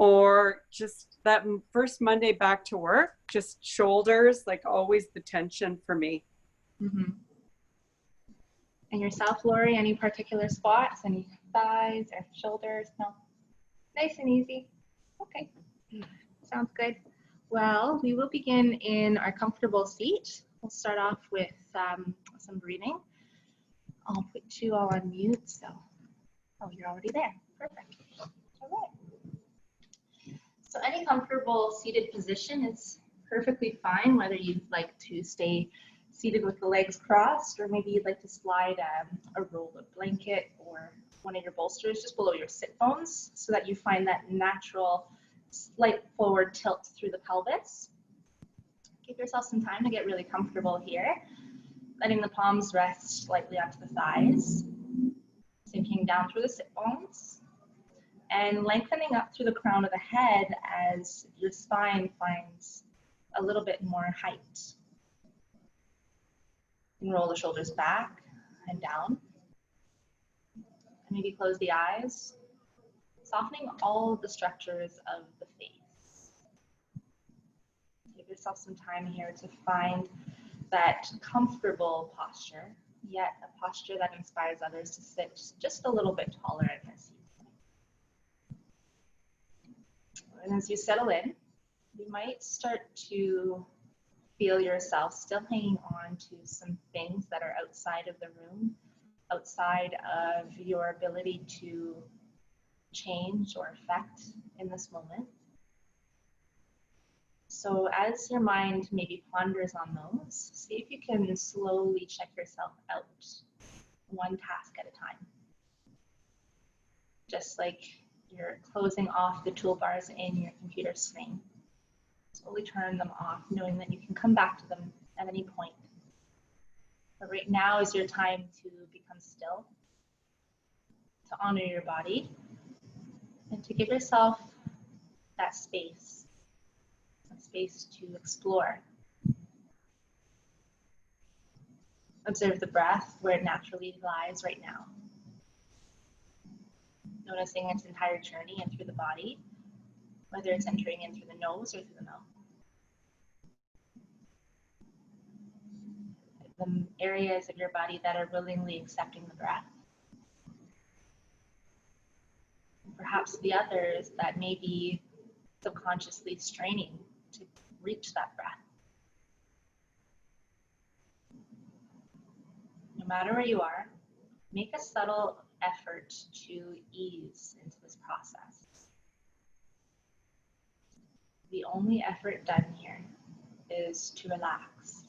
or just that first Monday back to work, just shoulders, like always the tension for me. Mm-hmm. And yourself, Lori, any particular spots, any thighs or shoulders? No? Nice and easy. Okay, sounds good. Well, we will begin in our comfortable seat. We'll start off with some breathing. I'll put you all on mute, so, oh, you're already there. Perfect. All right. So any comfortable seated position is perfectly fine, whether you'd like to stay seated with the legs crossed, or maybe you'd like to slide a roll of blanket or one of your bolsters just below your sit bones so that you find that natural slight forward tilt through the pelvis. Give yourself some time to get really comfortable here, letting the palms rest lightly onto the thighs, sinking down through the sit bones, and lengthening up through the crown of the head as your spine finds a little bit more height. And roll the shoulders back and down. And maybe close the eyes, softening all of the structures of the face. Give yourself some time here to find that comfortable posture, yet a posture that inspires others to sit just a little bit taller in their seat. And as you settle in, you might start to feel yourself still hanging on to some things that are outside of the room, outside of your ability to change or affect in this moment. So as your mind maybe ponders on those, see if you can slowly check yourself out, one task at a time. Just like you're closing off the toolbars in your computer screen. Slowly turn them off, knowing that you can come back to them at any point. But right now is your time to become still, to honor your body, and to give yourself that space to explore. Observe the breath where it naturally lies right now. Noticing its entire journey in through the body, whether it's entering in through the nose or through the mouth. The areas of your body that are willingly accepting the breath. And perhaps the others that may be subconsciously straining to reach that breath. No matter where you are, make a subtle effort to ease into this process. The only effort done here is to relax,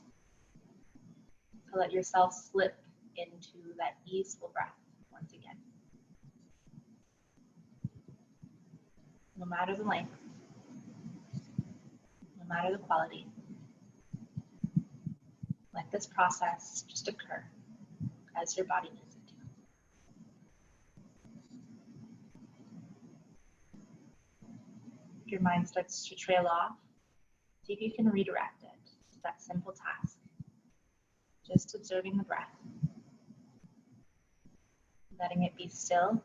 to let yourself slip into that easeful breath once again. No matter the length, no matter the quality, let this process just occur as your body needs it to. If your mind starts to trail off, see if you can redirect it to that simple task. Just observing the breath, letting it be still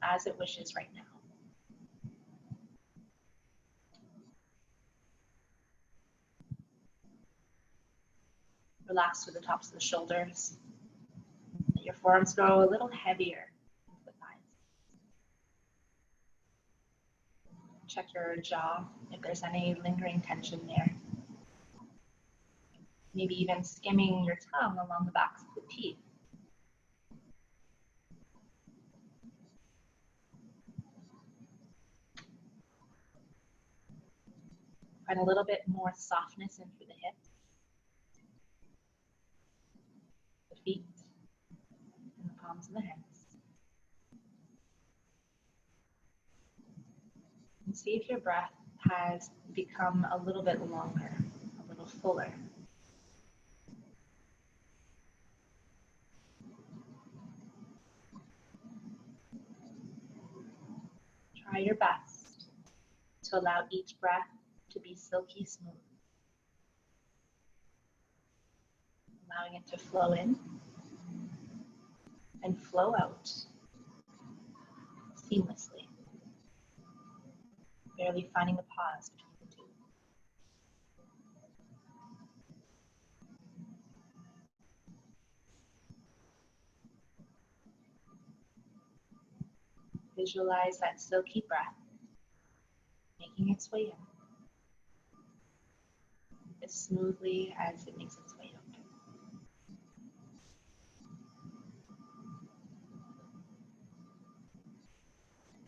as it wishes right now. Relax through the tops of the shoulders. Let your forearms grow a little heavier into the thighs. Check your jaw if there's any lingering tension there. Maybe even skimming your tongue along the backs of the teeth. Find a little bit more softness in through the hips, the feet, and the palms of the hands. And see if your breath has become a little bit longer, a little fuller. Try your best to allow each breath to be silky smooth, allowing it to flow in and flow out seamlessly. barely finding the pause between the two. Visualize that silky breath making its way in as smoothly as it makes its way out.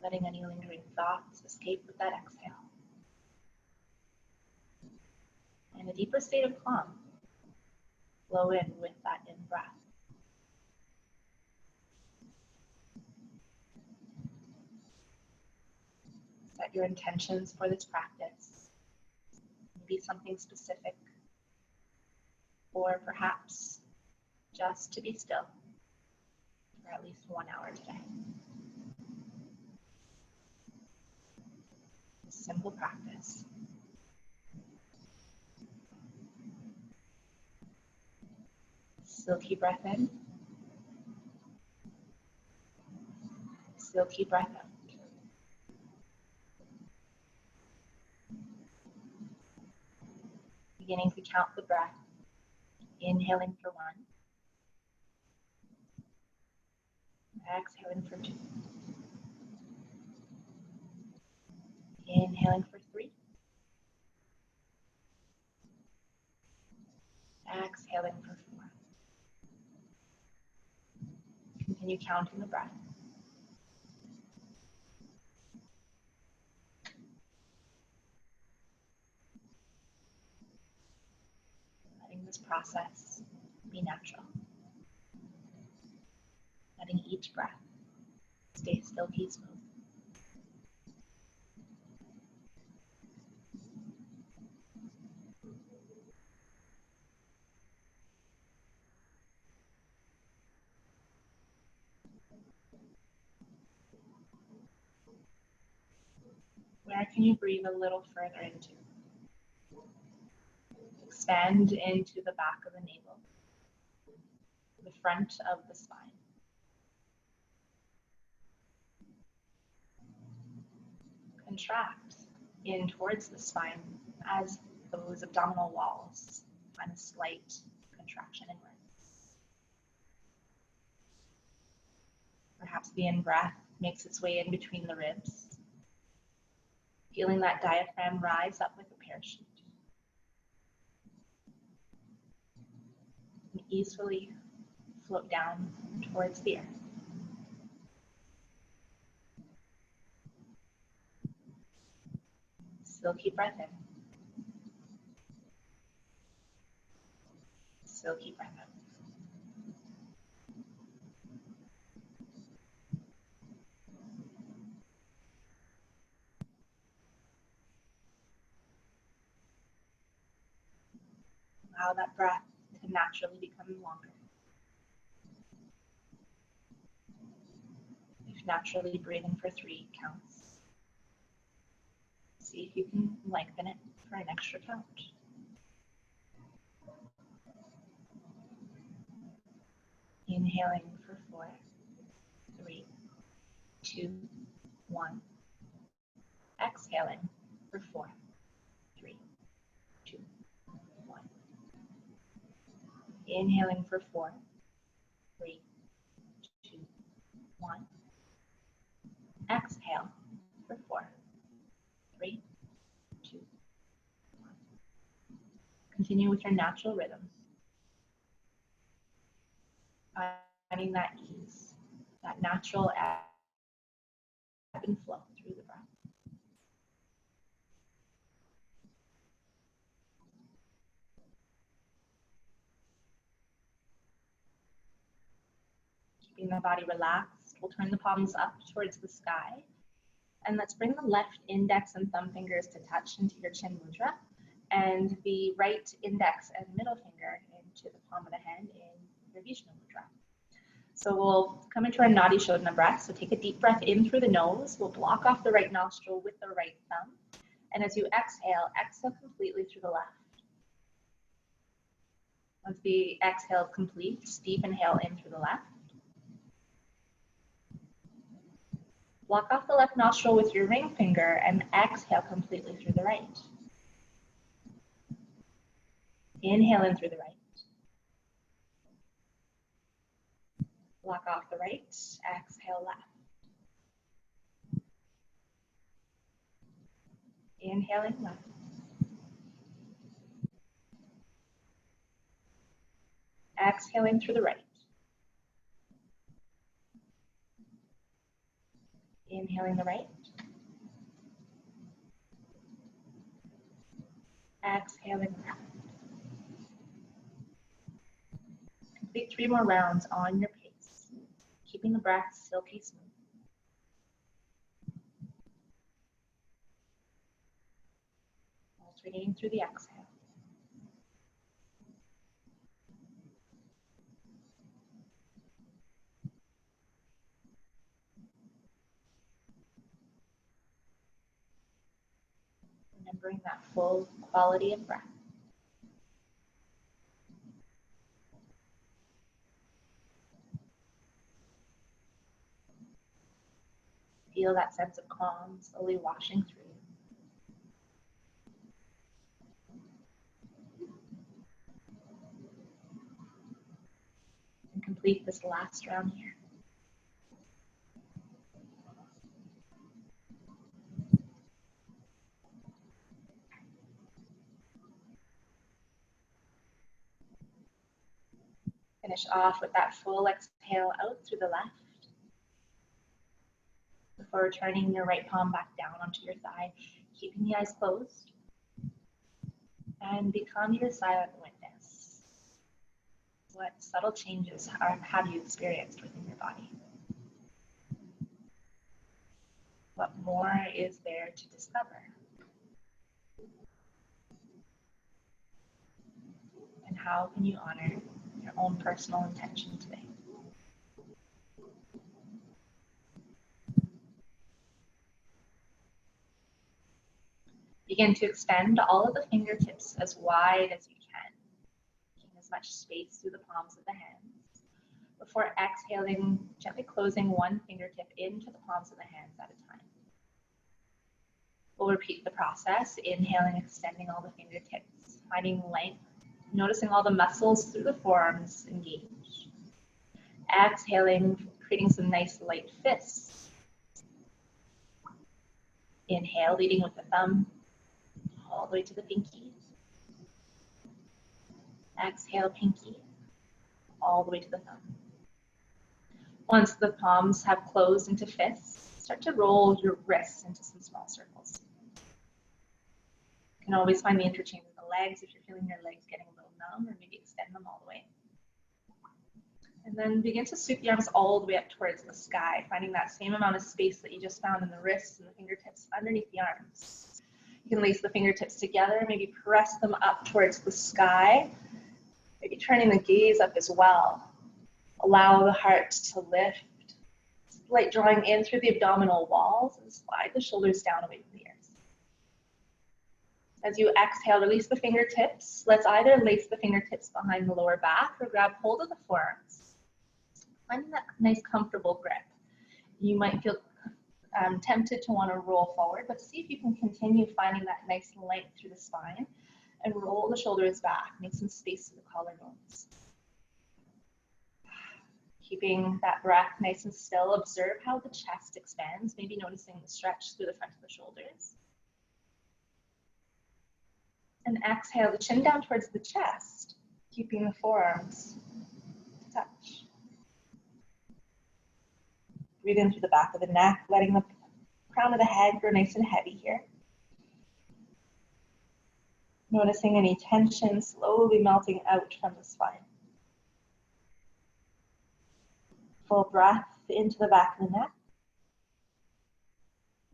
Letting any lingering thoughts escape with that exhale. And a deeper state of calm flow in with that in-breath. Set your intentions for this practice. Maybe something specific, or perhaps just to be still for at least 1 hour today. A simple practice. Silky breath in, silky breath out. Beginning to count the breath, inhaling for 1, exhaling for 2, inhaling for 3, exhaling for 4. Continue counting the breath. Letting this process be natural. Letting each breath stay silky smooth. Where can you breathe a little further into? Expand into the back of the navel, the front of the spine. Contract in towards the spine as those abdominal walls find a slight contraction inwards. Perhaps the in-breath makes its way in between the ribs, feeling that diaphragm rise up with a parachute. And easily float down towards the earth. Silky breath in. Silky breath out. Allow that breath to naturally become longer. If naturally breathing for 3 counts, see if you can lengthen it for an extra count. Inhaling for 4, 3, 2, 1. Exhaling for 4, 3, 2, 1. Inhaling for 4, 3, 2, 1. Exhale for 4, 3, 2, 1. Continue with your natural rhythm. Finding that ease, that natural ebb and flow through the breath. Keeping the body relaxed, we'll turn the palms up towards the sky. And let's bring the left index and thumb fingers to touch into your chin mudra, and the right index and middle finger into the palm of the hand in your Vishnu mudra. So we'll come into our Nadi Shodhana breath. So take a deep breath in through the nose. We'll block off the right nostril with the right thumb. And as you exhale, exhale completely through the left. Once the exhale is complete, deep inhale in through the left. Block off the left nostril with your ring finger and exhale completely through the right. Inhale in through the right. Block off the right, exhale left. Inhaling left. Exhaling through the right. Inhaling the right. Exhaling left. Complete 3 more rounds on your pace, keeping the breath silky smooth. Alternating through the exhale. Remembering that full quality of breath. Feel that sense of calm slowly washing through you. And complete this last round here. Finish off with that full exhale out through the left before returning your right palm back down onto your thigh, keeping the eyes closed. And become your silent witness. What subtle changes have you experienced within your body? What more is there to discover? And how can you honor your own personal intention today? Begin to extend all of the fingertips as wide as you can, making as much space through the palms of the hands. Before exhaling, gently closing one fingertip into the palms of the hands at a time. We'll repeat the process, inhaling, extending all the fingertips, finding length, noticing all the muscles through the forearms engaged. Exhaling, creating some nice light fists. Inhale, leading with the thumb, all the way to the pinky. Exhale, pinky, all the way to the thumb. Once the palms have closed into fists, start to roll your wrists into some small circles. You can always find the interchange of the legs if you're feeling your legs getting a little numb, or maybe extend them all the way. And then begin to sweep the arms all the way up towards the sky, finding that same amount of space that you just found in the wrists and the fingertips underneath the arms. You can lace the fingertips together, maybe press them up towards the sky, maybe turning the gaze up as well. Allow the heart to lift, slight drawing in through the abdominal walls, and slide the shoulders down away from the ears. As you exhale, release the fingertips. Let's either lace the fingertips behind the lower back or grab hold of the forearms. Finding that nice comfortable grip. You might feel tempted to want to roll forward, but see if you can continue finding that nice length through the spine and roll the shoulders back. Make some space through the collarbones. Keeping that breath nice and still, observe how the chest expands, maybe noticing the stretch through the front of the shoulders. And exhale, the chin down towards the chest, keeping the forearms touch. Breathe in through the back of the neck, letting the crown of the head grow nice and heavy here. Noticing any tension slowly melting out from the spine. Full breath into the back of the neck.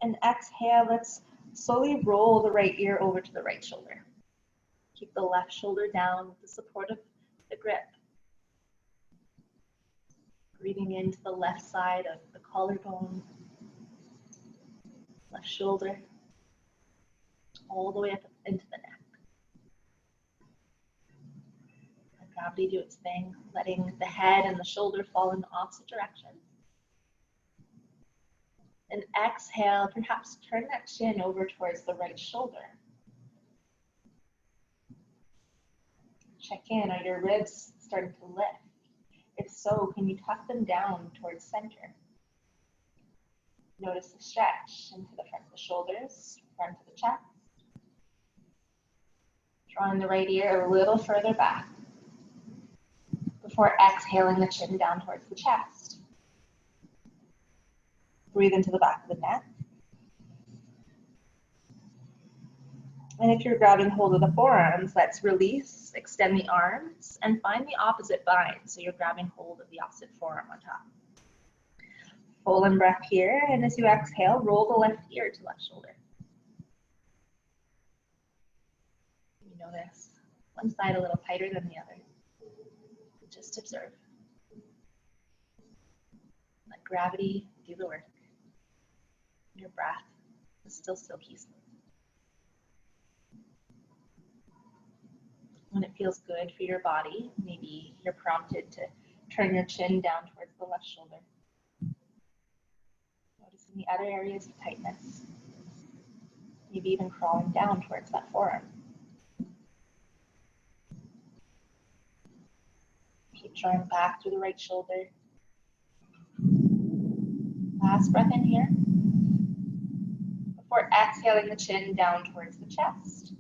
And exhale, let's slowly roll the right ear over to the right shoulder. Keep the left shoulder down with the support of the grip. Breathing into the left side of the collarbone, left shoulder, all the way up into the neck. Let gravity do its thing, letting the head and the shoulder fall in the opposite direction. And exhale, perhaps turn that chin over towards the right shoulder. Check in, are your ribs starting to lift? If so, can you tuck them down towards center? Notice the stretch into the front of the shoulders, front of the chest. Drawing the right ear a little further back before exhaling the chin down towards the chest. Breathe into the back of the neck. And if you're grabbing hold of the forearms, let's release, extend the arms, and find the opposite bind. So you're grabbing hold of the opposite forearm on top. Full in breath here, and as you exhale, roll the left ear to left shoulder. You notice one side a little tighter than the other. Just observe. Let gravity do the work. Your breath is still so peaceful. When it feels good for your body, maybe you're prompted to turn your chin down towards the left shoulder. Noticing the other areas of tightness. Maybe even crawling down towards that forearm. Keep drawing back through the right shoulder. Last breath in here. Before exhaling the chin down towards the chest.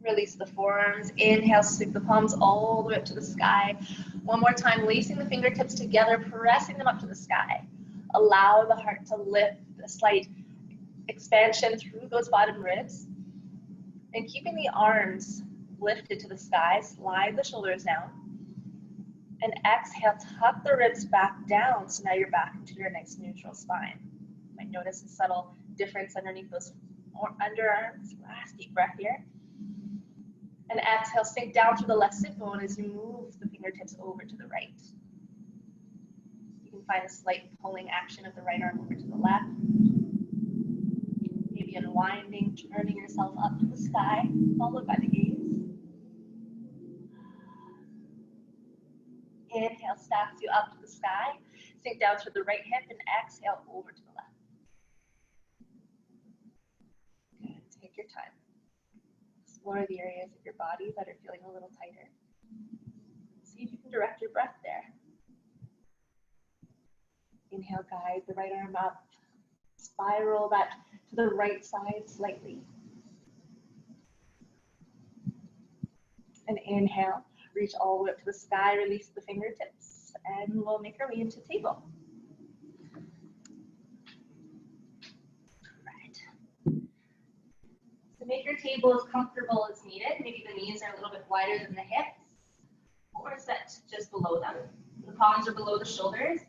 Release the forearms. Inhale, sweep the palms all the way up to the sky. One more time, lacing the fingertips together, pressing them up to the sky. Allow the heart to lift, a slight expansion through those bottom ribs. And keeping the arms lifted to the sky, slide the shoulders down. And exhale, tuck the ribs back down. So now you're back into your nice neutral spine. You might notice a subtle difference underneath those underarms. Last deep breath here. And exhale, sink down to the left sit bone as you move the fingertips over to the right. You can find a slight pulling action of the right arm over to the left. Maybe unwinding, turning yourself up to the sky, followed by the gaze. Inhale, stacks you up to the sky. Sink down to the right hip and exhale over to the left. Good, take your time. Explore the areas of your body that are feeling a little tighter. See if you can direct your breath there. Inhale, guide the right arm up. Spiral that to the right side slightly. And inhale, reach all the way up to the sky, release the fingertips, and we'll make our way into table. Make your table as comfortable as needed. Maybe the knees are a little bit wider than the hips, or set just below them. The palms are below the shoulders.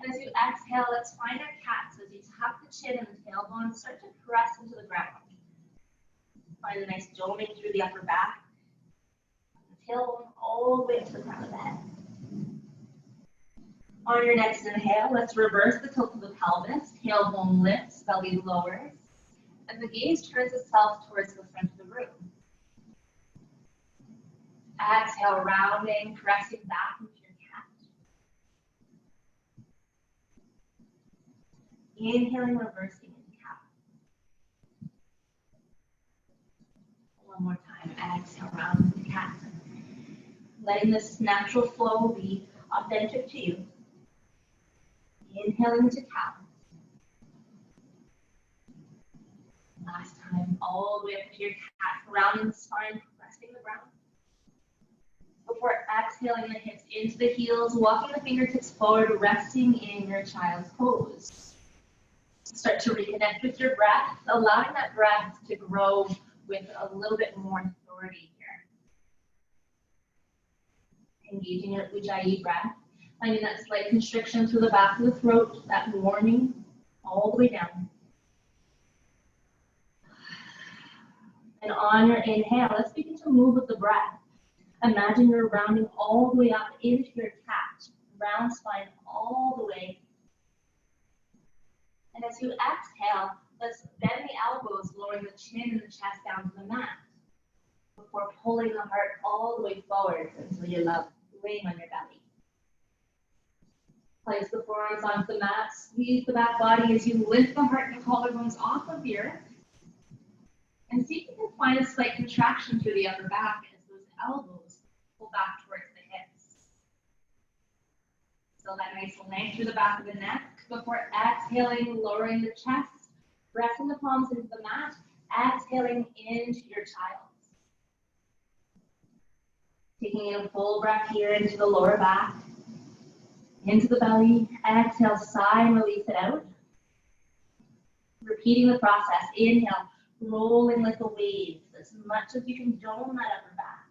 And as you exhale, let's find our cat. So as you tuck the chin and the tailbone, start to press into the ground. Find a nice doming through the upper back. The tailbone all the way to the crown of the head. On your next inhale, let's reverse the tilt of the pelvis. Tailbone lifts, belly lowers. And the gaze turns itself towards the front of the room. Exhale, rounding, pressing back into your cat. Inhaling, reversing into cat. One more time. Exhale, round into cat. Letting this natural flow be authentic to you. Inhaling into cat. Last time, all the way up to your cat, rounding the spine, pressing the ground. Before exhaling the hips into the heels, walking the fingertips forward, resting in your child's pose. Start to reconnect with your breath, allowing that breath to grow with a little bit more authority here. Engaging your Ujjayi breath, finding that slight constriction through the back of the throat, that warming all the way down. And on your inhale, let's begin to move with the breath. Imagine you're rounding all the way up into your cat, round spine all the way. And as you exhale, let's bend the elbows, lowering the chin and the chest down to the mat, before pulling the heart all the way forward until you're laying on your belly. Place the forearms onto the mat. Squeeze the back body as you lift the heart and collarbones off of the earth. And see if you can find a slight contraction through the upper back as those elbows pull back towards the hips. So that nice length through the back of the neck before exhaling, lowering the chest, pressing the palms into the mat, exhaling into your child's. Taking in a full breath here into the lower back, into the belly, exhale, sigh and release it out. Repeating the process, inhale, rolling like a wave, as much as you can dome that upper back.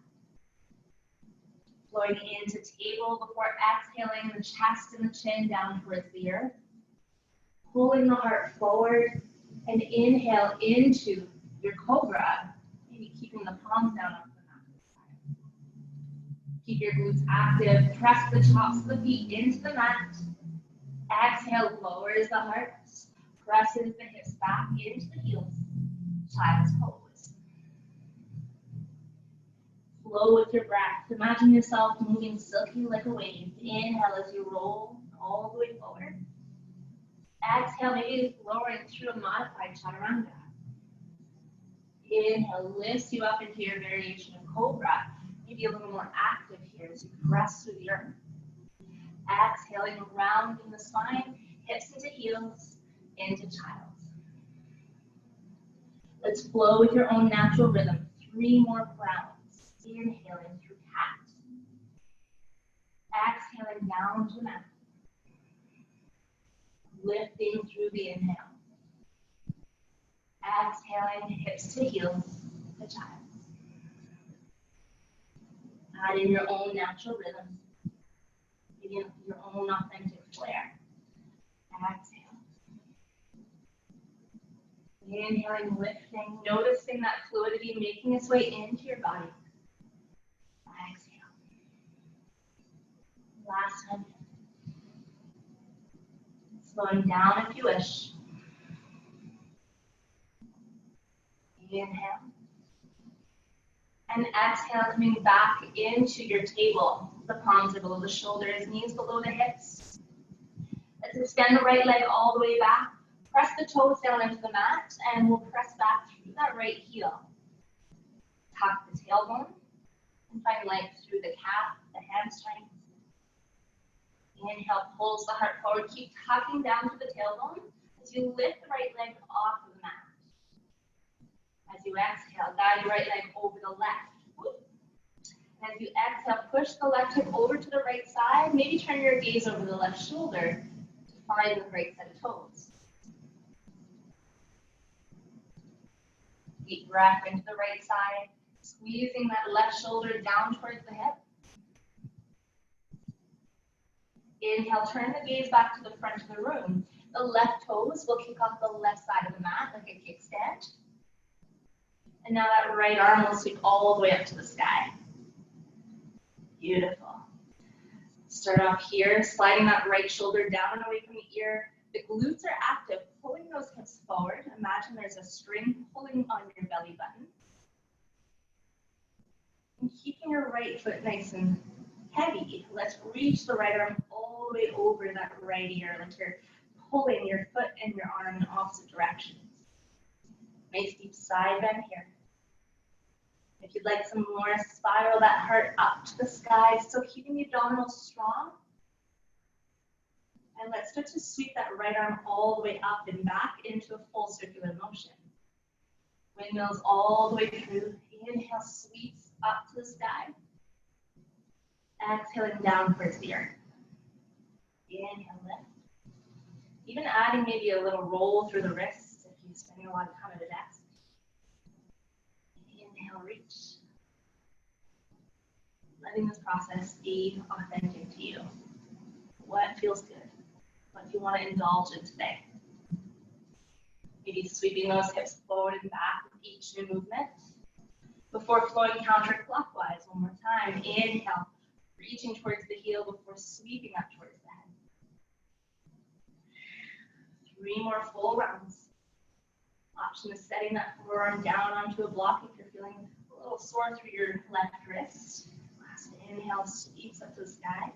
Flowing into table before exhaling the chest and the chin down towards the earth. Pulling the heart forward and inhale into your cobra, maybe keeping the palms down off the mat. Keep your glutes active, press the tops of the feet into the mat. Exhale, lowers the heart, presses the hips back into the heels. Child's pose. Flow with your breath. Imagine yourself moving silky like a wave. Inhale as you roll all the way forward. Exhale, maybe lowering through a modified chaturanga. Inhale, lifts you up into your variation of cobra. Maybe a little more active here as you press through the earth. Exhaling, rounding the spine, hips into heels, into child's. Let's flow with your own natural rhythm. 3 more rounds. Inhaling through cat. Exhaling down to mat. Lifting through the inhale. Exhaling, hips to heels, to child. Add in your own natural rhythm. Maybe your own authentic flair. Exhale. Inhaling, lifting, noticing that fluidity making its way into your body. Exhale. Last time. Slowing down if you wish. Inhale. And exhale, coming back into your table. The palms are below the shoulders, knees below the hips. Let's extend the right leg all the way back. Press the toes down into the mat, and we'll press back through that right heel. Tuck the tailbone, and find length through the calf, the hamstring. Inhale, pulls the heart forward. Keep tucking down to the tailbone as you lift the right leg off of the mat. As you exhale, guide your right leg over the left. As you exhale, push the left hip over to the right side. Maybe turn your gaze over the left shoulder to find the right set of toes. Deep breath into the right side, squeezing that left shoulder down towards the hip. Inhale, turn the gaze back to the front of the room. The left toes will kick off the left side of the mat like a kickstand. And now that right arm will sweep all the way up to the sky. Beautiful. Start off here, sliding that right shoulder down and away from the ear. The glutes are active, pulling those hips forward. Imagine there's a string pulling on your belly button. And keeping your right foot nice and heavy, let's reach the right arm all the way over that right ear, like you're pulling your foot and your arm in opposite directions. Nice deep side bend here. If you'd like some more, spiral that heart up to the sky, still keeping the abdominals strong. And let's start to sweep that right arm all the way up and back into a full circular motion. Windmills all the way through. Inhale, sweeps up to the sky. Exhaling down towards the earth. Inhale, lift. Even adding maybe a little roll through the wrists if you're spending a lot of time at a desk. Inhale, reach. Letting this process be authentic to you. What feels good? What do you want to indulge in today? Maybe sweeping those hips forward and back with each new movement. Before flowing counterclockwise, one more time. Inhale, reaching towards the heel before sweeping up towards the head. 3 more full rounds. Option is setting that forearm down onto a block if you're feeling a little sore through your left wrist. Last inhale, sweeps up to the sky.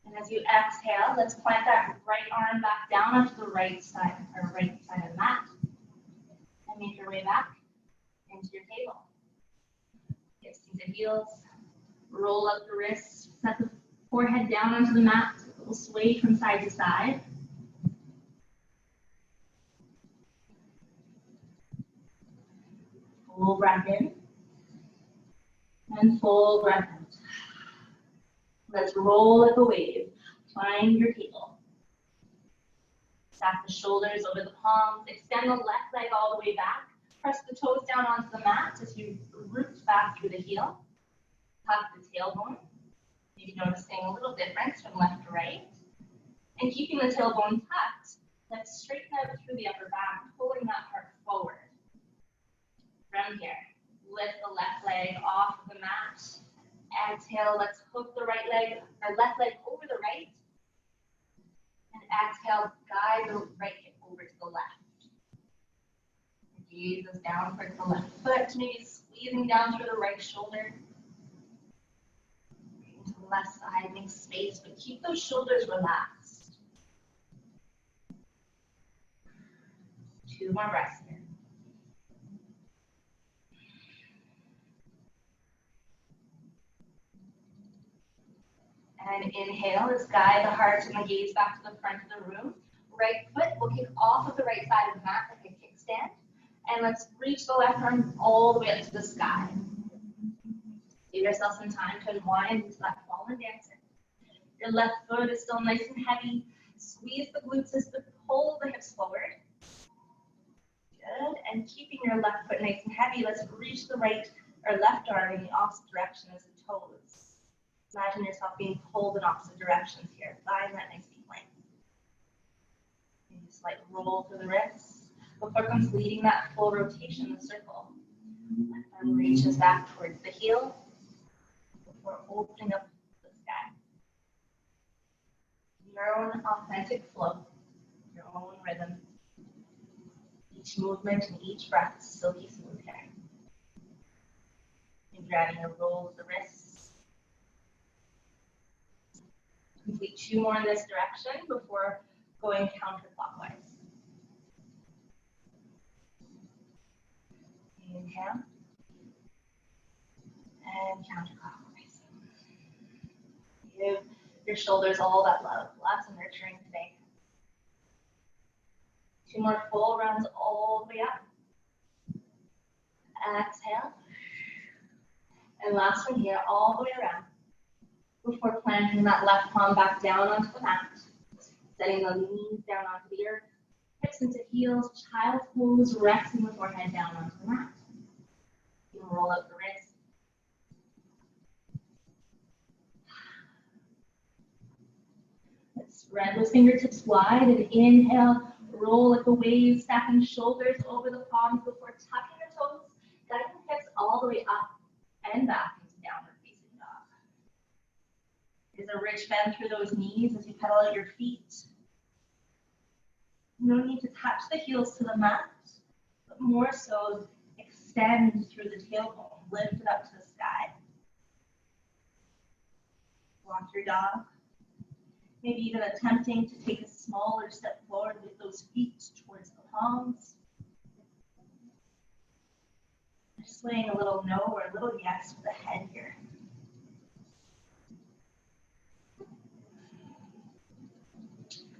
And as you exhale, let's plant that right arm back down onto the right side of the mat. And make your way back into your table. Hips into heels. Roll up the wrists. Set the forehead down onto the mat. A little sway from side to side. Full breath in. And full breath out. Let's roll like a wave. Find your table. Stack the shoulders over the palms. Extend the left leg all the way back. Press the toes down onto the mat as you root back through the heel. Tuck the tailbone. Maybe noticing a little difference from left to right. And keeping the tailbone tucked, let's straighten out through the upper back, pulling that heart forward. From here, lift the left leg off the mat. Exhale, let's hook the right leg, or left leg over the right. And exhale, guide the right hip over to the left. Gaze us down towards the left foot, maybe squeezing down through the right shoulder. To the left side, make space, but keep those shoulders relaxed. 2 more breaths here. And inhale, let's guide the heart and the gaze back to the front of the room. Right foot will kick off of the right side of the mat like a kickstand. And let's reach the left arm all the way up to the sky. Give yourself some time to unwind into that fallen dancer. Your left foot is still nice and heavy. Squeeze the glutes as you pull the hips forward. Good. And keeping your left foot nice and heavy, let's reach the right or left arm in the opposite direction as the toes. Imagine yourself being pulled in opposite directions here. Find that nice deep length. Maybe slight roll through the wrists. Before completing that full rotation in the circle. Left arm reaches back towards the heel before opening up the sky. Your own authentic flow, your own rhythm. Each movement and each breath is silky smooth here. Maybe adding a roll of the wrists. Complete 2 more in this direction before going counterclockwise. Inhale. And counterclockwise. Give your shoulders all that love. Lots of nurturing today. 2 more full rounds all the way up. Exhale. And last one here, all the way around. Before planting that left palm back down onto the mat. Setting the knees down onto the earth. Hips into heels, child pose, resting the forehead down onto the mat. You can roll up the wrist. Let's spread those fingertips wide and inhale, roll like a wave, stacking shoulders over the palms before tucking the toes, guiding the hips all the way up and back into downward facing dog. There's a rich bend through those knees as you pedal out your feet. No need to touch the heels to the mat, but more so extend through the tailbone, lift it up to the sky. Walk your dog. Maybe even attempting to take a smaller step forward with those feet towards the palms. Swaying a little no or a little yes with the head here.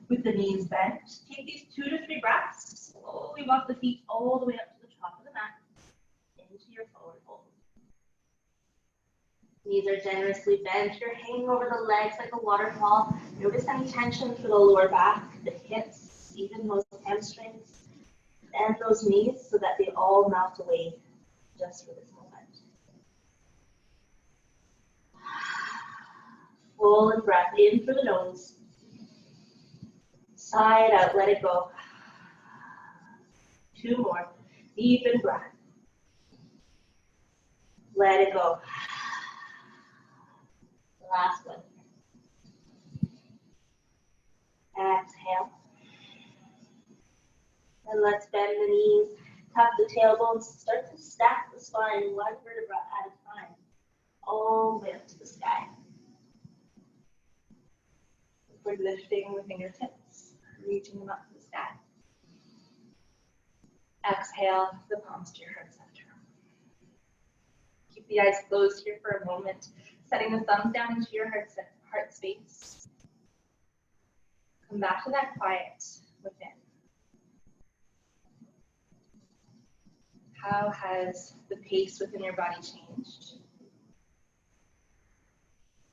With the knees bent, take these 2 to 3 breaths. Slowly walk the feet all the way up to the top of the mat, into your forward fold. Knees are generously bent. You're hanging over the legs like a waterfall. Notice any tension through the lower back, the hips, even those hamstrings. Bend those knees so that they all melt away just for this moment. Full breath in through the nose. Side out, let it go. 2 more. Deep in breath. Let it go. Last one. Exhale. And let's bend the knees, tuck the tailbones, start to stack the spine 1 vertebra at a time, all the way up to the sky. We're lifting the fingertips, reaching them up to the sky. Exhale, the palms to your heart center. Keep the eyes closed here for a moment, setting the thumbs down into your heart space. Come back to that quiet within. How has the pace within your body changed?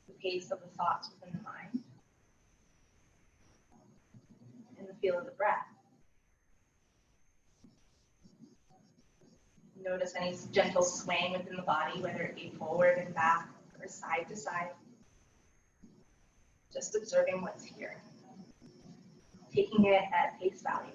The pace of the thoughts within the mind? And the feel of the breath. Notice any gentle swaying within the body, whether it be forward and back or side to side. Just observing what's here. Taking it at face value.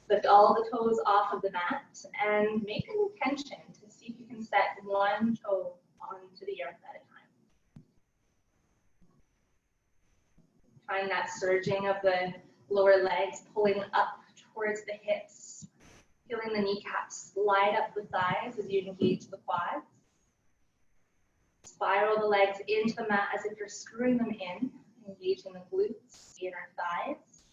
Lift all the toes off of the mat and make an intention to see if you can set one toe onto the earth at a time. Find that surging of the lower legs pulling up towards the hips, feeling the kneecaps slide up the thighs as you engage the quads. Spiral the legs into the mat as if you're screwing them in, engaging the glutes, the inner thighs.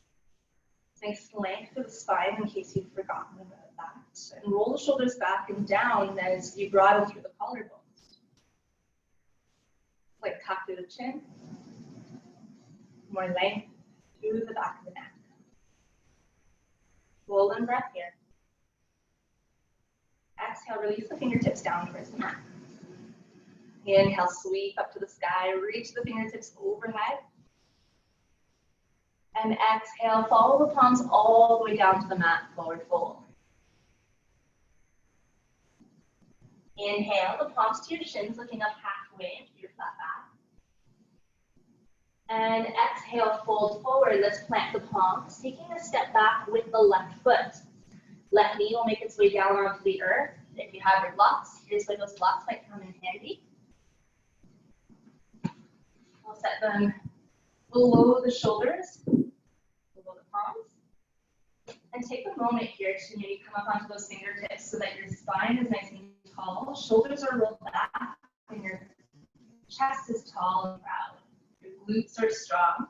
Nice length of the spine in case you've forgotten about that. And roll the shoulders back and down as you broaden through the collarbones. Like tuck through the chin. More length through the back of the neck. Golden breath here. Exhale, release the fingertips down towards the mat. Inhale, sweep up to the sky, reach the fingertips overhead. And exhale, follow the palms all the way down to the mat, forward fold. Inhale, the palms to your shins, looking up halfway into your flat back. And exhale, fold forward. Let's plant the palms, taking a step back with the left foot. Left knee will make its way down onto the earth. If you have your blocks, here's where those blocks might come in handy. We'll set them below the shoulders, below the palms. And take a moment here to maybe come up onto those fingertips so that your spine is nice and tall, shoulders are rolled back, and your chest is tall and proud. Your glutes are strong.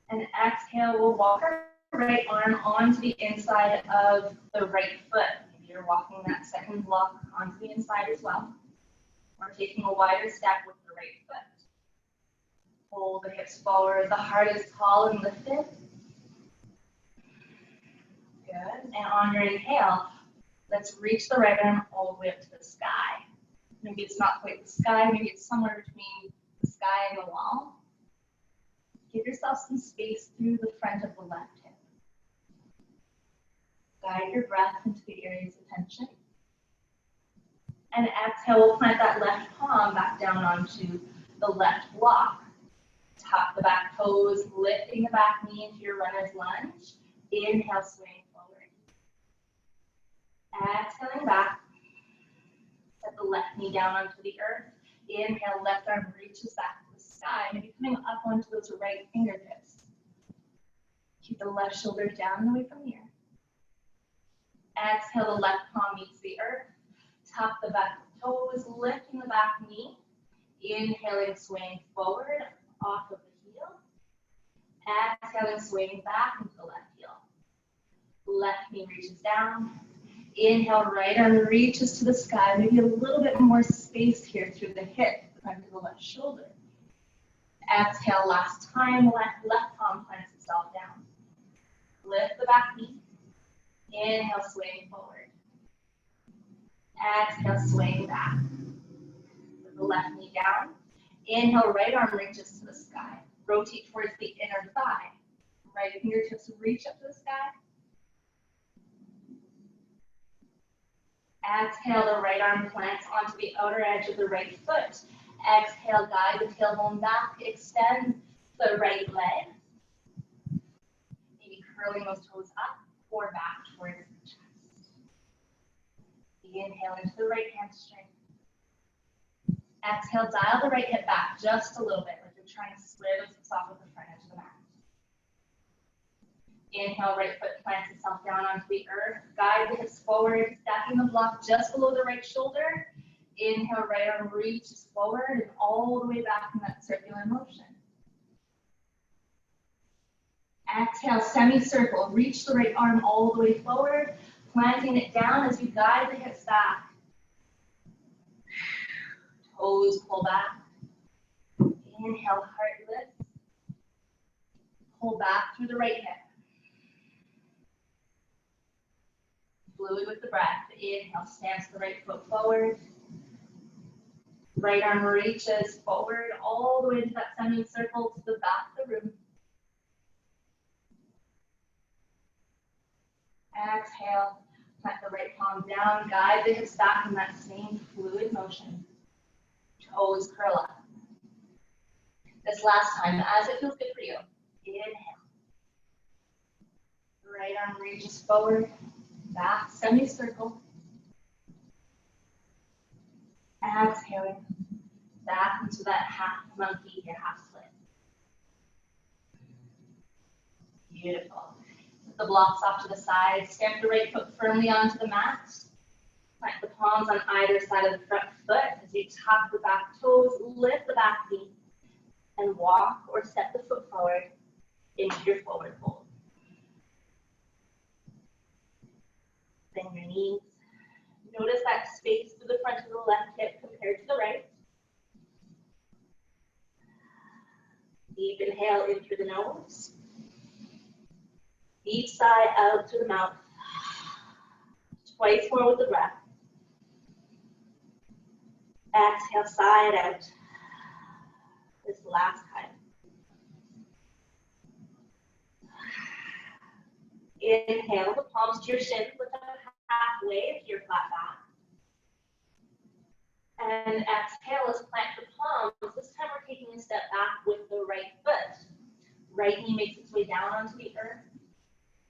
And exhale, we'll walk our right arm onto the inside of the right foot. Maybe you're walking that second block onto the inside as well. Or taking a wider step with the right foot. Pull the hips forward, the heart is tall and lifted. Good. And on your inhale, let's reach the right arm all the way up to the sky. Maybe it's not quite the sky, maybe it's somewhere between the sky and the wall. Give yourself some space through the front of the left hip. Guide your breath into the areas of tension. And exhale, we'll plant that left palm back down onto the left block. Tuck the back toes, lifting the back knee into your runner's lunge. Inhale, swing forward. Exhaling back. Set the left knee down onto the earth. Inhale, left arm reaches back to the sky, maybe coming up onto those right fingertips. Keep the left shoulder down and away from the earth. Exhale, the left palm meets the earth. Tuck the back toes, lifting the back knee. Inhaling, swing forward, off of the heel. Exhaling, swing back into the left heel. Left knee reaches down. Inhale, right arm reaches to the sky. Maybe a little bit more space here through the hip, front of the left shoulder. Exhale, last time, left palm plants itself down. Lift the back knee. Inhale, swing forward. Exhale, swing back. Put the left knee down. Inhale, right arm reaches to the sky. Rotate towards the inner thigh. Right fingertips reach up to the sky. Exhale, the right arm plants onto the outer edge of the right foot. Exhale, guide the tailbone back. Extend the right leg. Maybe curling those toes up or back towards the chest. Inhale into the right hamstring. Exhale, dial the right hip back just a little bit, like you're trying to square those hips off with the front edge of the mat. Inhale, right foot plants itself down onto the earth. Guide the hips forward, stacking the block just below the right shoulder. Inhale, right arm reaches forward and all the way back in that circular motion. Exhale, semicircle. Reach the right arm all the way forward, planting it down as you guide the hips back. Toes pull back. Inhale, heart lifts. Pull back through the right hip. Fluid with the breath. Inhale, stamps the right foot forward. Right arm reaches forward all the way to that semicircle to the back of the room. Exhale, plant the right palm down, guide the hips back in that same fluid motion. Toes curl up. This last time, as it feels good for you. Inhale. Right arm reaches forward, back semicircle. Exhaling, back into that half monkey or half split. Beautiful. Put the blocks off to the side, stamp the right foot firmly onto the mat. Plant the palms on either side of the front foot as you tuck the back toes, lift the back knee, and walk or step the foot forward into your forward fold. Bend your knees. Notice that space to the front of the left hip compared to the right. Deep inhale in through the nose. Each side out through the mouth. Twice more with the breath. Exhale, side out. This last time. Inhale, the palms to your shins, lift up halfway to your flat back. And exhale, let's plant the palms. This time we're taking a step back with the right foot. Right knee makes its way down onto the earth.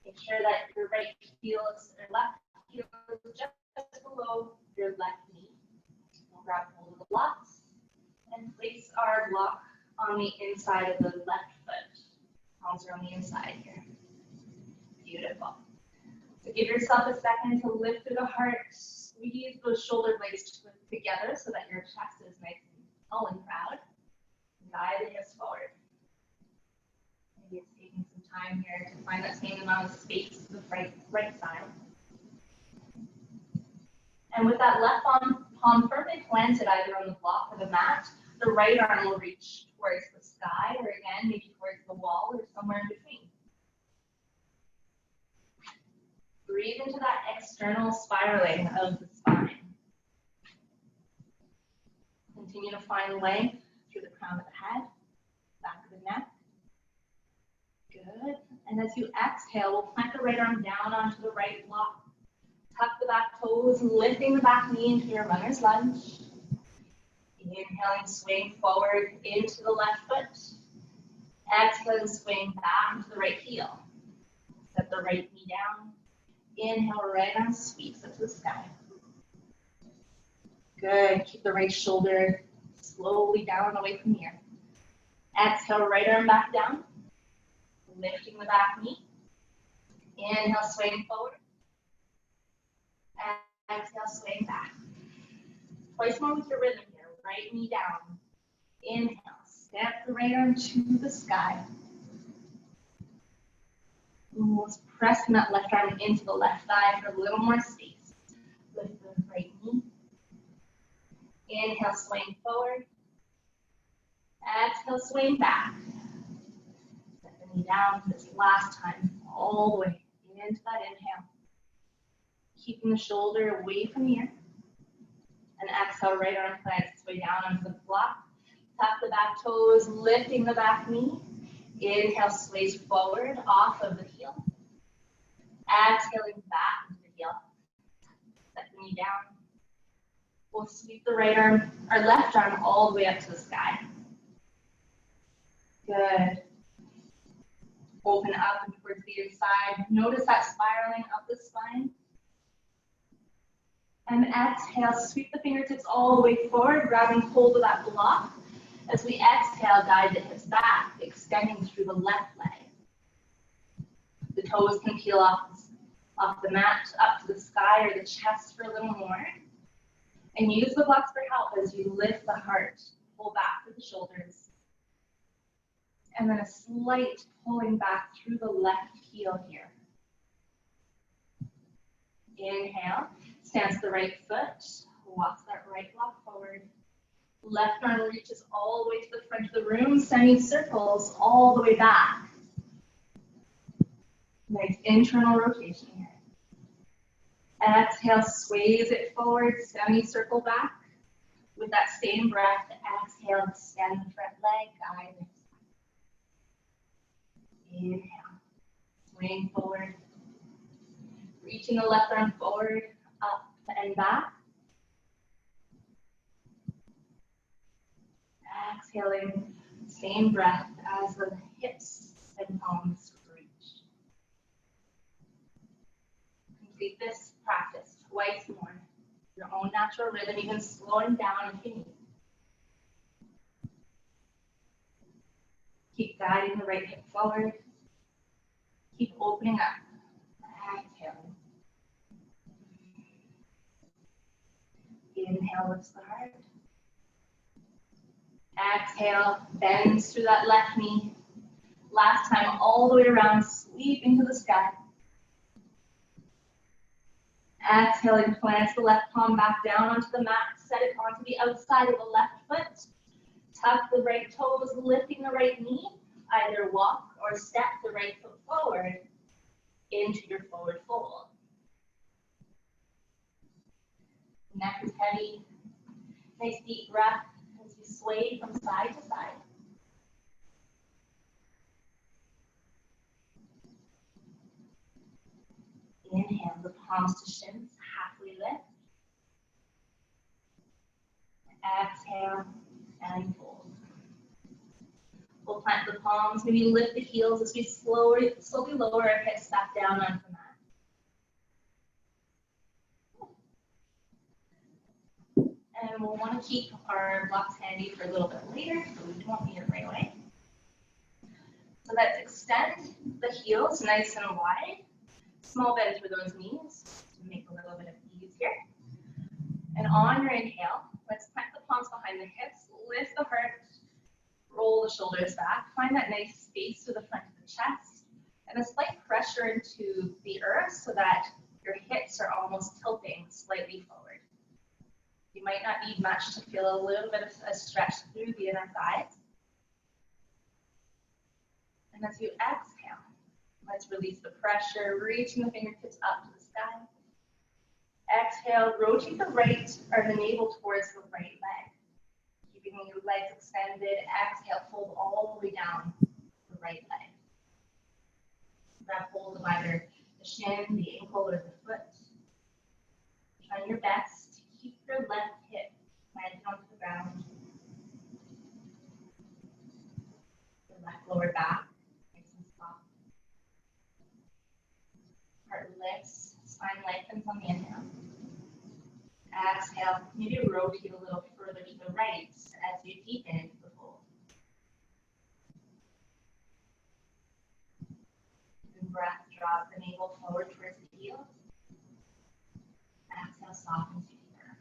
Make sure that your right heel or left heel is just below your left knee. We'll grab hold of the blocks and place our block on the inside of the left foot. Palms are on the inside here. Beautiful. So give yourself a second to lift through the heart. Squeeze those shoulder blades together so that your chest is nice and tall and proud. Guide the hips forward. Maybe it's taking some time here to find that same amount of space to the right side. And with that left palm firmly planted either on the block or the mat, the right arm will reach towards the sky or again, maybe towards the wall or somewhere in between. Breathe into that external spiraling of the spine. Continue to find length through the crown of the head, back of the neck. Good. And as you exhale, we'll plant the right arm down onto the right block. Tuck the back toes, lifting the back knee into your runner's lunge. Inhaling, swing forward into the left foot. Exhaling, swing back into the right heel. Set the right knee down. Inhale, right arm sweeps up to the sky. Good. Keep the right shoulder slowly down away from here. Exhale, right arm back down. Lifting the back knee. Inhale, swing forward. Exhale, swing back. Twice more with your rhythm here. Right knee down. Inhale, step the right arm to the sky. Let's press that left arm into the left thigh for a little more space. Lift the right knee. Inhale, swing forward. Exhale, swing back. Set the knee down this last time, all the way into that inhale. Keeping the shoulder away from the earth. And exhale, right arm plants its way down onto the block. Tuck the back toes, lifting the back knee. Inhale, sways forward off of the heel. Exhaling back into the heel. Set the knee down. We'll sweep the right arm, our left arm all the way up to the sky. Good. Open up and towards the inside. Notice that spiraling up the spine. And exhale, sweep the fingertips all the way forward, grabbing hold of that block. As we exhale, guide the hips back, extending through the left leg. The toes can peel off the mat up to the sky or the chest for a little more. And use the blocks for help as you lift the heart, pull back through the shoulders. And then a slight pulling back through the left heel here. Inhale, stance the right foot, walk that right block forward. Left arm reaches all the way to the front of the room, semicircles all the way back. Nice internal rotation here. Exhale, sways it forward, semicircle back. With that same breath, exhale, extend the front leg, either side. Inhale, swing forward. Reaching the left arm forward, up and back. Exhaling, same breath as the hips and palms reach. Complete this practice twice more. Your own natural rhythm, even slowing down if you need. Keep guiding the right hip forward. Keep opening up. Exhaling. Inhale, lifts the heart. Exhale, bends through that left knee. Last time, all the way around, sweep into the sky. Exhaling, plants the left palm back down onto the mat. Set it onto the outside of the left foot. Tuck the right toes, lifting the right knee. Either walk or step the right foot forward into your forward fold. Neck is heavy. Nice deep breath as you sway from side to side. Inhale, the palms to shins, halfway lift. Exhale and fold. We'll plant the palms, maybe lift the heels as we slowly lower our hips back down onto the mat. And we'll want to keep our blocks handy for a little bit later, so we don't need it right away. So let's extend the heels nice and wide. Small bend through those knees to make a little bit of ease here. And on your inhale, let's plant the palms behind the hips, lift the heart, roll the shoulders back. Find that nice space to the front of the chest and a slight pressure into the earth so that your hips are almost tilting slightly forward. You might not need much to feel a little bit of a stretch through the inner thighs. And as you exhale, let's release the pressure, reaching the fingertips up to the sky. Exhale, rotate the right or the navel towards the right leg. Keeping your legs extended. Exhale, fold all the way down the right leg. Grab hold of either the shin, the ankle, or the foot. Try your best to keep your left hip planted onto the ground. Your left lower back, nice and soft. Heart lifts, spine lengthens on the inhale. Exhale, maybe rotate a little further to the right as you deepen into the fold. And breath, draw the navel forward towards the heels. Exhale, softens you deeper.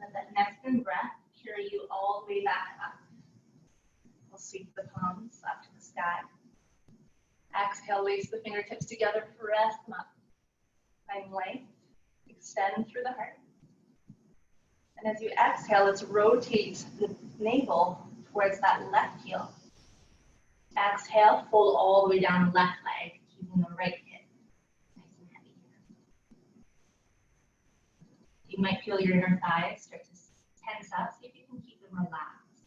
Let that next in breath carry you all the way back up. We'll sweep the palms up to the sky. Exhale, lace the fingertips together, press them up. Find length, extend through the heart. And as you exhale, let's rotate the navel towards that left heel. Exhale, fold all the way down the left leg, keeping the right hip nice and heavy. You might feel your inner thighs start to tense up. See if you can keep them relaxed.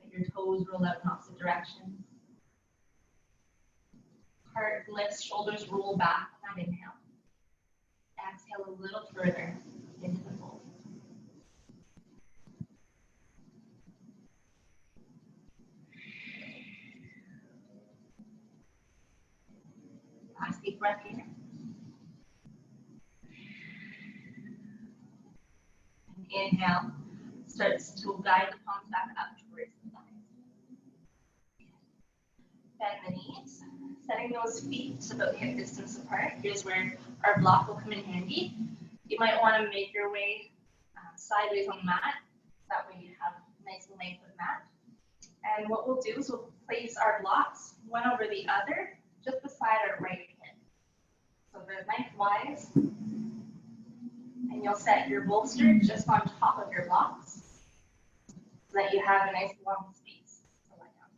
Let your toes roll out in opposite directions. Heart lifts, shoulders roll back on that inhale. Exhale a little further into the fold. Last deep breath here. And inhale starts to guide the palms back up towards the thighs. Bend the knees, setting those feet about hip distance apart. Here's where our block will come in handy. You might want to make your way sideways on the mat. That way you have nice length of mat. And what we'll do is we'll place our blocks one over the other, just beside our right hip. So they're lengthwise. And you'll set your bolster just on top of your blocks so that you have a nice long space to lie down.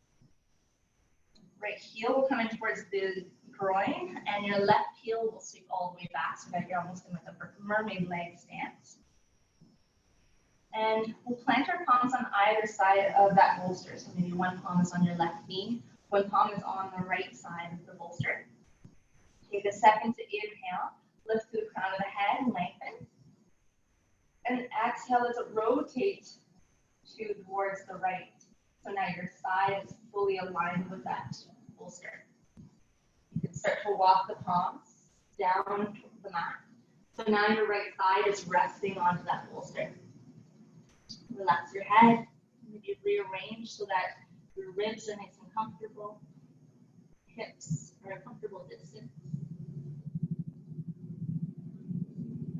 Right heel will come in towards the groin, and your left heel will sweep all the way back so that you're almost in like a mermaid leg stance. And we'll plant our palms on either side of that bolster. So maybe one palm is on your left knee, one palm is on the right side of the bolster. Take a second to inhale, lift to the crown of the head and lengthen. And exhale as it rotates towards the right. So now your side is fully aligned with that bolster. You can start to walk the palms down the mat. So now your right side is resting onto that bolster. Relax your head, maybe rearrange so that your ribs are nice and comfortable. Hips are a comfortable distance.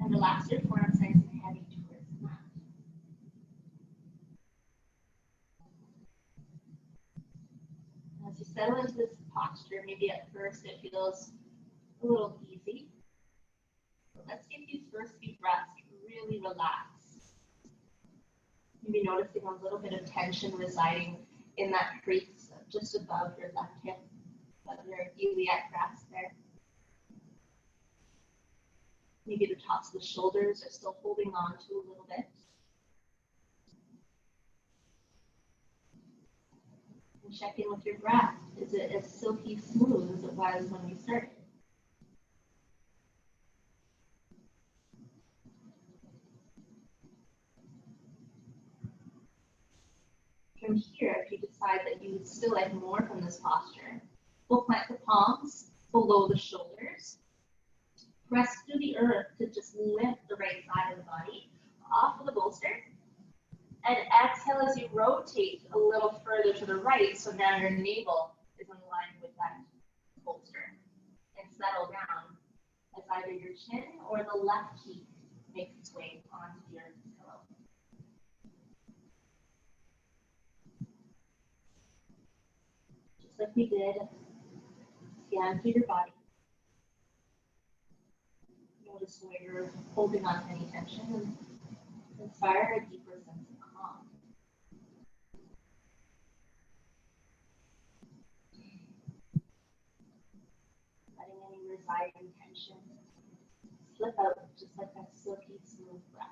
And relax your forearms nice and heavy towards the mat. As you settle into this posture, maybe at first it feels a little easy. But let's take these first few breaths really relax. Maybe noticing a little bit of tension residing in that crease just above your left hip, above your iliac crest there. Maybe the tops of the shoulders are still holding on to a little bit. And check in with your breath. Is it as silky smooth as it was when we started? From here, if you decide that you would still like more from this posture, we'll plant the palms below the shoulders. Press through the earth to just lift the right side of the body off of the bolster. And exhale as you rotate a little further to the right, so now your navel is in line with that bolster. And settle down as either your chin or the left cheek makes its way onto your pillow. Just like we did, scan through your body. Notice where you're holding on to any tension and inspire a deeper sense of calm. Letting any residing tension slip out just like that silky smooth breath.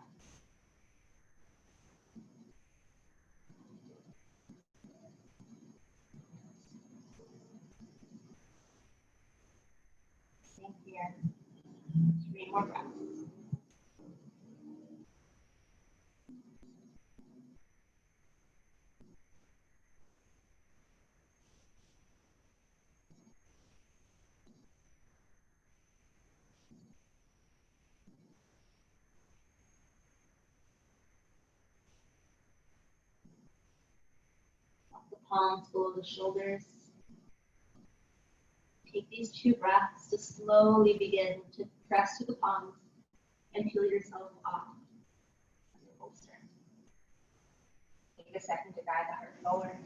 Same here. 3 more breaths. Lock the palms below the shoulders. Take these 2 breaths to slowly begin to press to the palms and feel yourself off your bolster. Take a second to guide the heart forward.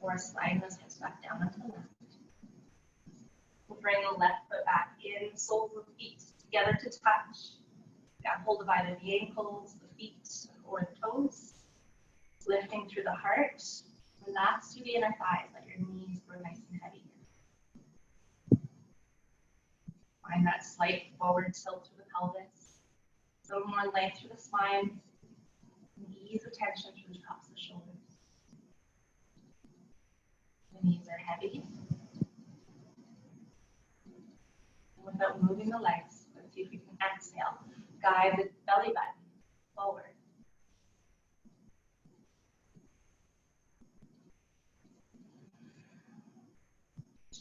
Or slide those hips back down onto the left. We'll bring the left foot back in, soles of the feet together to touch. Grab hold of either the ankles, the feet, or the toes. Lifting through the heart. Relax through the inner thighs, let your knees grow nice and heavy. Find that slight forward tilt through the pelvis. A little more length through the spine. And ease the tension through the tops of the shoulders. The knees are heavy. And without moving the legs, let's see if we can exhale. Guide the belly button forward.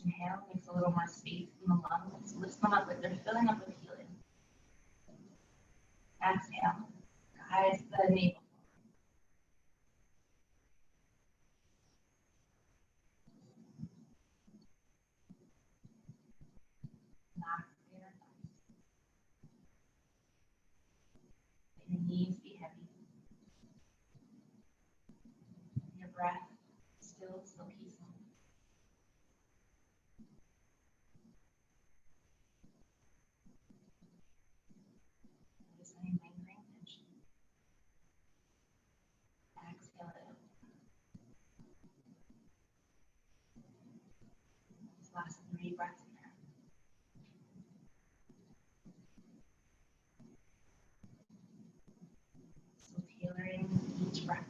Inhale, makes a little more space in the lungs. Lift them up like they're filling up with helium. Exhale, guide the navel. knees be heavy. Your breath still peaceful. Notice any lingering tension. Exhale it out. These last 3 breaths in there. So tailoring each breath.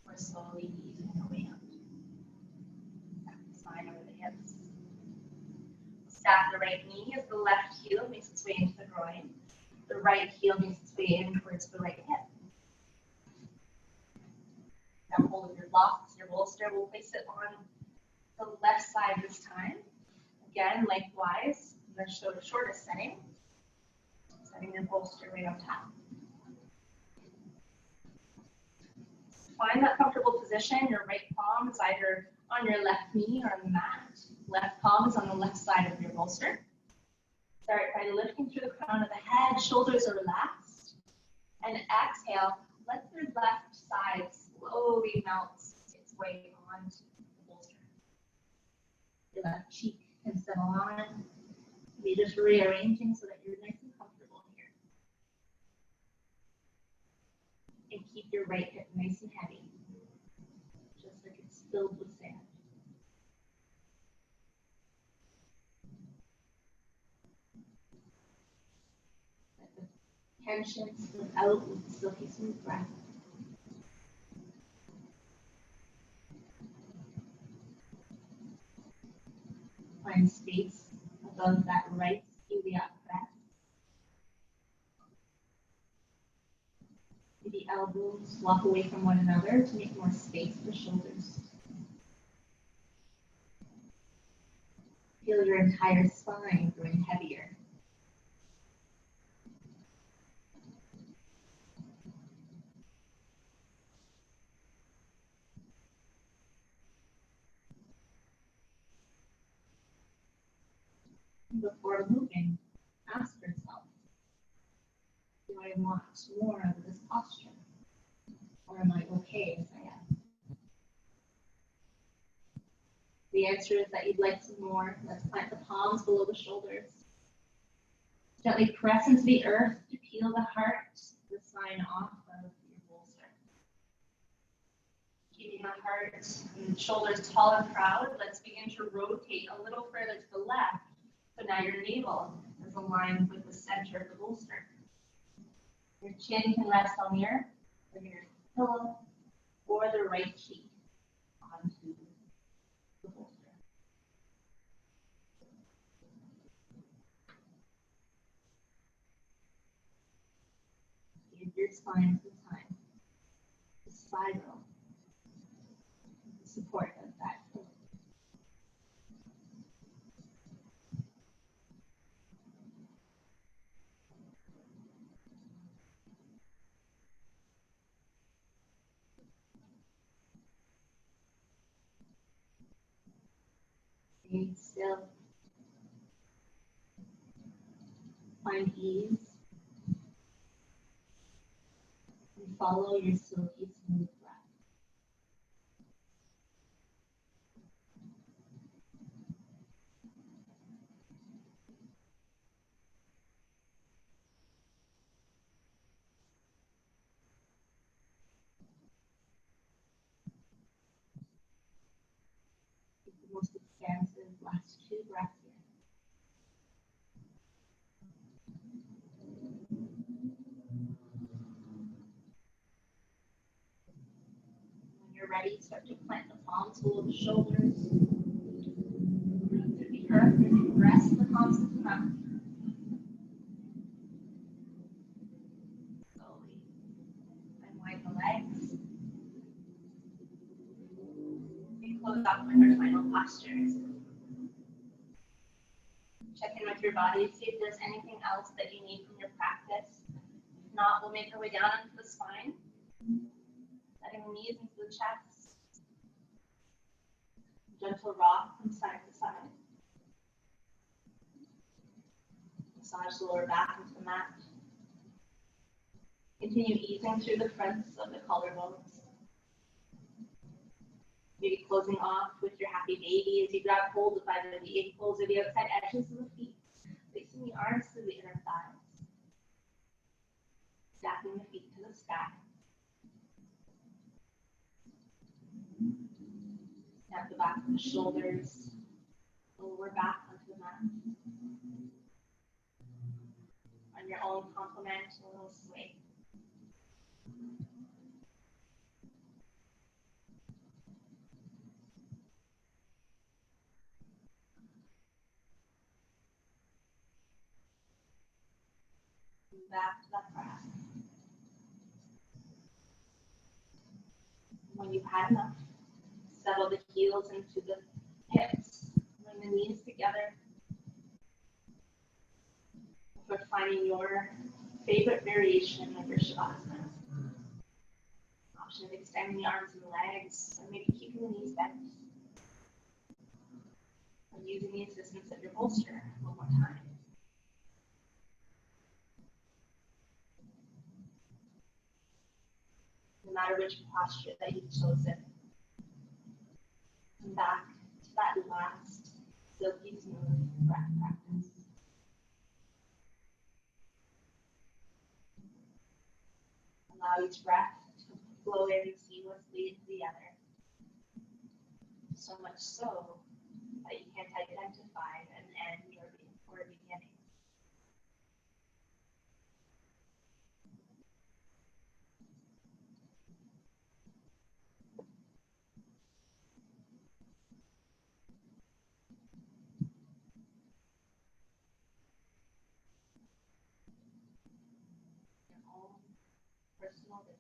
We're slowly easing our way out. Back the spine over the hips. Stack the right knee as the left heel makes its way into the groin. The right heel makes its way in towards the right hip. Grab hold of your blocks, your bolster. We'll place it on the left side this time. Again, likewise, I'm going to show the shortest setting. Setting your bolster right up top. Find that comfortable position. Your right palm is either on your left knee or on the mat. Left palm is on the left side of your bolster. Start by lifting through the crown of the head. Shoulders are relaxed. And exhale, let your left side slowly melt its way onto the bolster. Your left cheek can settle on. Maybe just rearranging so that you're nice and comfortable here. And keep your right hip nice and heavy, just like it's filled with sand. Let the tension slip out with the silky smooth breath. Find space above that right iliac crest. Maybe elbows walk away from one another to make more space for shoulders. Feel your entire spine growing heavier. Before moving, ask yourself, do I want more of this posture? Or am I okay as I am? The answer is that you'd like some more. Let's plant the palms below the shoulders. Gently press into the earth to peel the heart, the sign off of your bolster. Keeping the heart and shoulders tall and proud, let's begin to rotate a little further to the left. So now your navel is aligned with the center of the bolster. Your chin can rest on your pillow or the right cheek onto the bolster. Give your spine some time to spiral with the support of that pillow. Stay still. Find ease. And follow your silky smooth breath. Take the most expansive last 2 breaths here. When you're ready, start to plant the palms below the shoulders. Root through the earth and press the palms into the mouth. Slowly unwind the legs. And close up with our final postures. Check in with your body, see if there's anything else that you need from your practice. If not, we'll make our way down into the spine. Letting the knees into the chest. Gentle rock from side to side. Massage the lower back into the mat. Continue easing through the fronts of the collarbones. Maybe closing off with your happy baby as you grab hold of either the ankles or the outside edges of the feet, placing the arms to the inner thighs, stacking the feet to the sky. Snap the back of the shoulders, lower back onto the mat. On your own complement, a little sway. Back to that breath. When you've had enough, settle the heels into the hips, bring the knees together. For finding your favorite variation of your Shavasana. Option of extending the arms and legs, or maybe keeping the knees bent. Or using the assistance of your bolster one more time. No matter which posture that you've chosen, come back to that last silky smooth breath practice. Allow each breath to flow in seamlessly into the other. So much so that you can't identify an end or a beginning. Your own personal rhythm.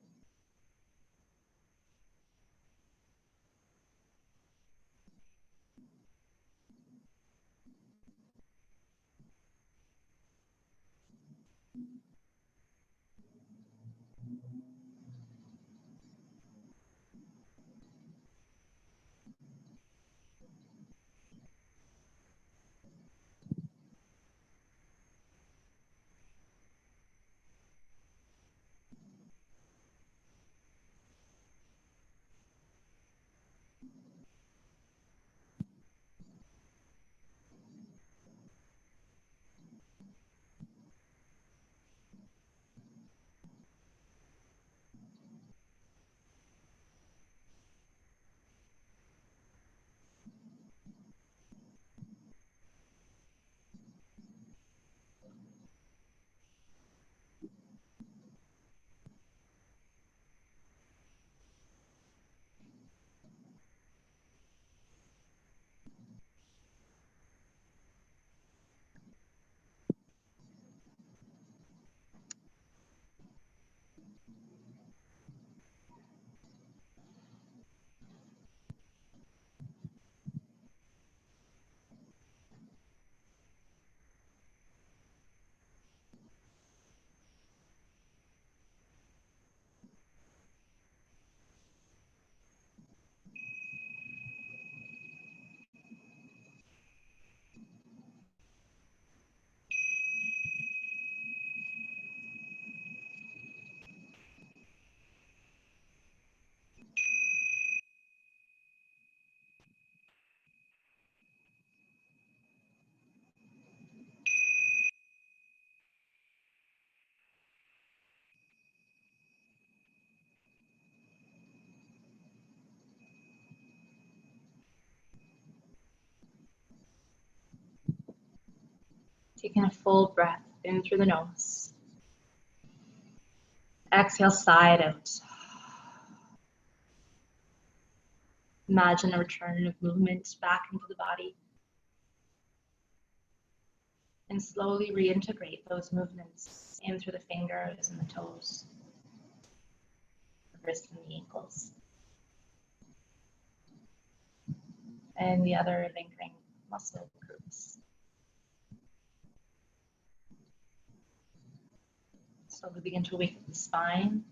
Taking a full breath in through the nose. Exhale, side out. Imagine a return of movement back into the body. And slowly reintegrate those movements in through the fingers and the toes, the wrists and the ankles. And the other lingering muscle groups. Slowly begin to awaken the spine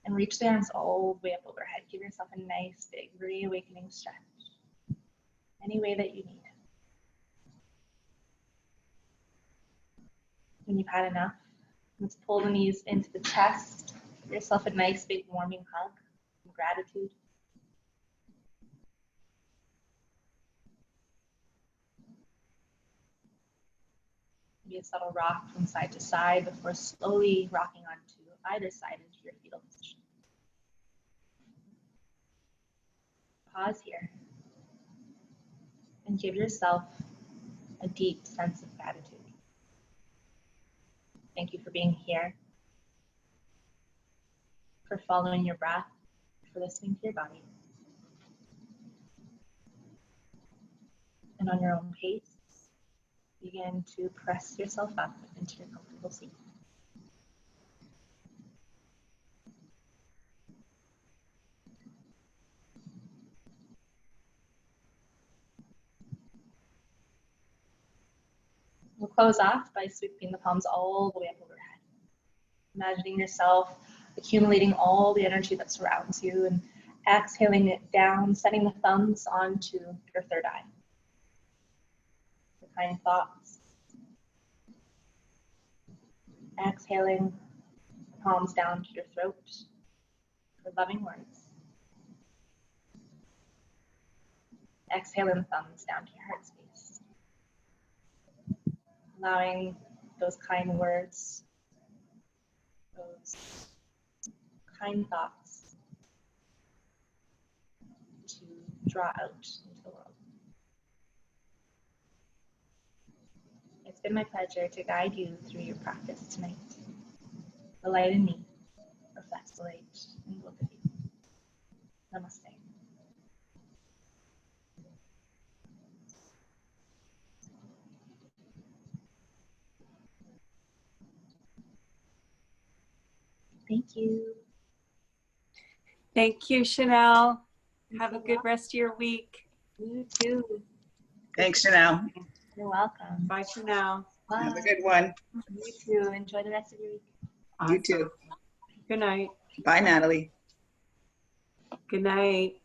and reach the arms all the way up overhead. Give yourself a nice big reawakening stretch. Any way that you need. When you've had enough, let's pull the knees into the chest. Give yourself a nice big warming hug and gratitude. Maybe a subtle rock from side to side before slowly rocking onto either side into your fetal position. Pause here and give yourself a deep sense of gratitude. Thank you for being here, for following your breath, for listening to your body. And on your own pace, begin to press yourself up into your comfortable seat. We'll close off by sweeping the palms all the way up overhead. Imagining yourself accumulating all the energy that surrounds you and exhaling it down, setting the thumbs onto your third eye. The kind thoughts. Exhaling the palms down to your throat for loving words. Exhaling the thumbs down to your heart space. Allowing those kind words, those kind thoughts to draw out into the world. It's been my pleasure to guide you through your practice tonight. The light in me reflects the light in both of you. Namaste. Thank you. Thank you, Shannelle. Have a good rest of your week. You too. Thanks, Shannelle. You're welcome. Bye for now. Bye. Have a good one. You too. Enjoy the rest of your week. You too. Good night. Bye, Natalie. Good night.